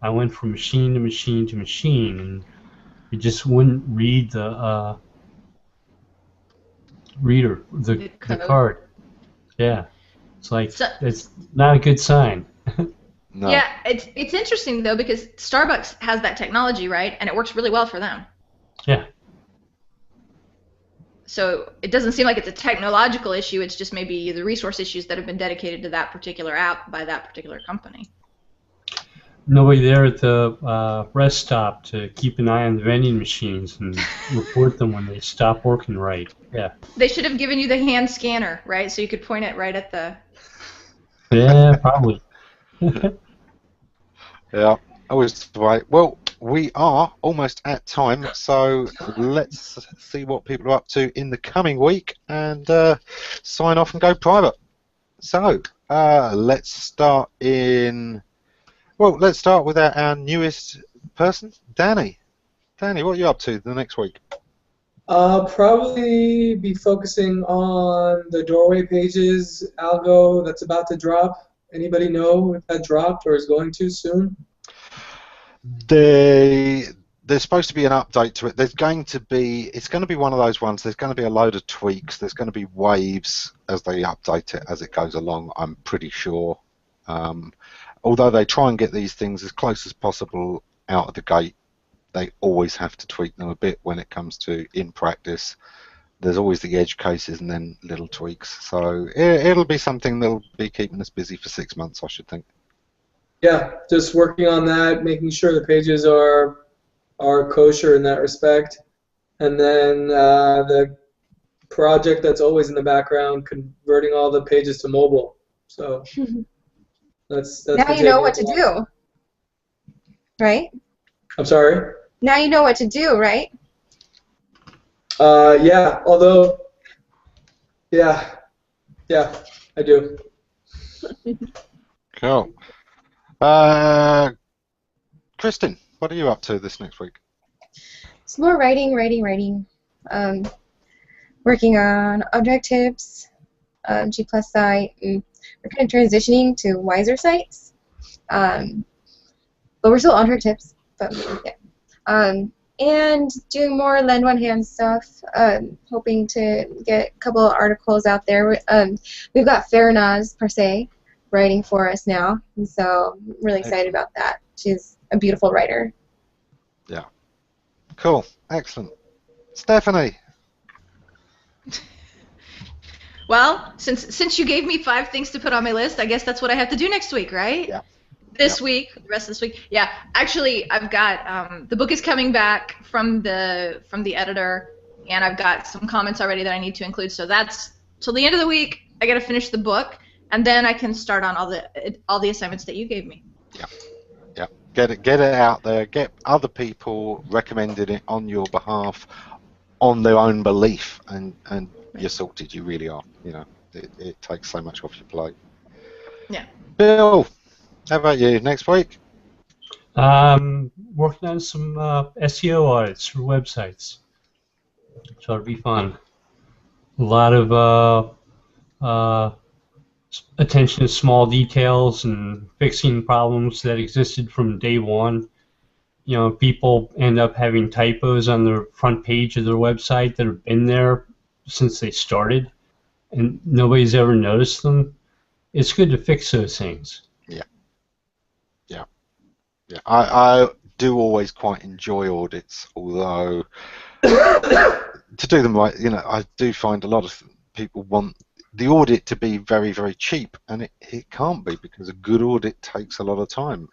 I went from machine to machine to machine, and it just wouldn't read the reader, the card. Yeah, it's like it's not a good sign. No. Yeah, it's interesting though because Starbucks has that technology, right? And it works really well for them. Yeah. So it doesn't seem like it's a technological issue. It's just maybe the resource issues that have been dedicated to that particular app by that particular company. Nobody there at the rest stop to keep an eye on the vending machines and report them when they stop working right. Yeah. They should have given you the hand scanner, right? So you could point it right at the... Yeah, probably. Yeah, always the way. Well, we are almost at time, so let's see what people are up to in the coming week and sign off and go private. So let's start in. Well, let's start with our newest person, Danny. Danny, what are you up to the next week? Probably be focusing on the doorway pages algo that's about to drop. Anybody know if that dropped or is going to soon? There's supposed to be an update to it. It's going to be one of those ones. There's going to be a load of tweaks. There's going to be waves as they update it as it goes along, I'm pretty sure. Although they try and get these things as close as possible out of the gate, they always have to tweak them a bit when it comes to in practice. There's always the edge cases and then little tweaks. So it'll be something that'll be keeping us busy for 6 months, I should think. Yeah, just working on that, making sure the pages are kosher in that respect. And then the project that's always in the background, converting all the pages to mobile. So that's now you know what to do, right? I'm sorry? Now you know what to do, right? Yeah, although, yeah, I do. Cool. Kristin, what are you up to this next week? It's more writing. Working on object tips, G+ site. And we're kind of transitioning to wiser sites. But we're still on her tips. But yeah. And doing more lend one hand stuff. Hoping to get a couple of articles out there. We've got Farinaz per se writing for us now, and so I'm really excited about that. She's a beautiful writer. Yeah. Cool. Excellent. Stephanie. Well, since you gave me 5 things to put on my list, I guess that's what I have to do next week, right? Yeah. This week, the rest of this week. Yeah. Actually, I've got the book is coming back from the editor, and I've got some comments already that I need to include. So that's till the end of the week. I got to finish the book, and then I can start on all the assignments that you gave me. Yeah. Yeah. Get it out there. Get other people recommending it on your behalf, on their own belief, and you're sorted. You really are. You know, it takes so much off your plate. Yeah. Bill, how about you next week? Working on some SEO audits for websites. So it'll be fun. A lot of attention to small details and fixing problems that existed from day one. You know, people end up having typos on the front page of their website that have been there since they started, and nobody's ever noticed them. It's good to fix those things. Yeah, I do always quite enjoy audits, although to do them right, you know, I do find a lot of people want the audit to be very, very cheap, and it can't be, because a good audit takes a lot of time.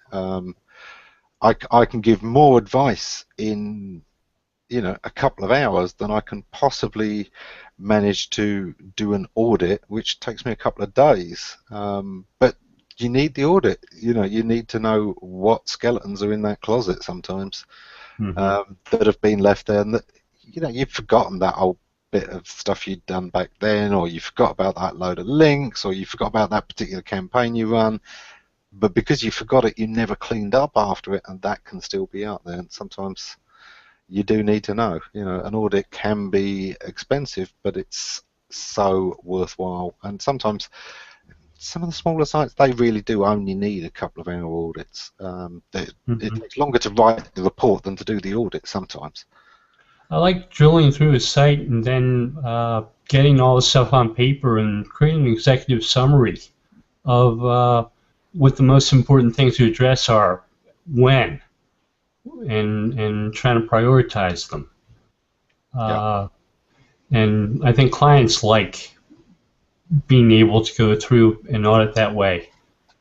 I can give more advice in, you know, a couple of hours than I can possibly manage to do an audit, which takes me a couple of days. But you need the audit. You know, you need to know what skeletons are in that closet sometimes, that have been left there, and that, you know, you've forgotten that old bit of stuff you'd done back then, or you forgot about that load of links, or you forgot about that particular campaign you run. But because you forgot it, you never cleaned up after it, and that can still be out there. And sometimes you do need to know. You know, an audit can be expensive, but it's so worthwhile. And sometimes some of the smaller sites, they really do only need a couple of hour audits. It takes longer to write the report than to do the audit sometimes. I like drilling through a site and then getting all the stuff on paper and creating an executive summary of what the most important things to address are, when, and trying to prioritize them. And I think clients like being able to go through an audit that way,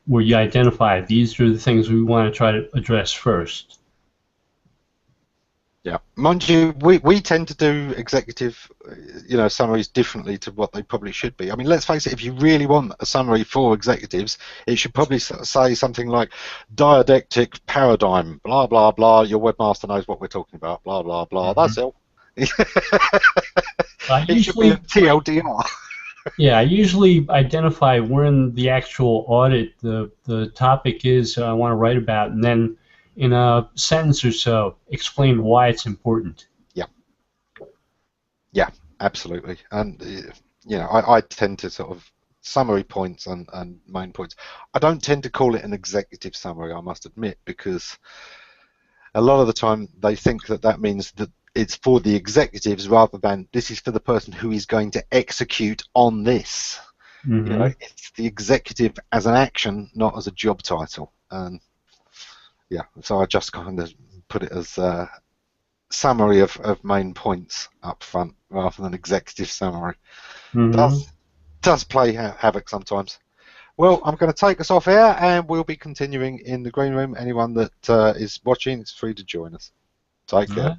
where you identify these are the things we want to try to address first. Yeah, mind you, we tend to do executive, summaries differently to what they probably should be. I mean, let's face it, if you really want a summary for executives, it should probably say something like didactic paradigm, blah, blah, blah, your webmaster knows what we're talking about, blah, blah, blah, that's all. It should be a TLDR. Yeah, I usually identify where in the actual audit the topic is I want to write about, and then in a sentence or so, explain why it's important. Yeah, absolutely. And I tend to sort of summary points and main points. I don't tend to call it an executive summary, I must admit, because a lot of the time they think that means that it's for the executives rather than this is for the person who is going to execute on this. Mm-hmm. It's the executive as an action, not as a job title. And yeah, so I just kind of put it as a summary of main points up front rather than executive summary. Mm-hmm. Does play havoc sometimes. Well, I'm going to take us off air, and we'll be continuing in the green room. Anyone that is watching is free to join us. Take care.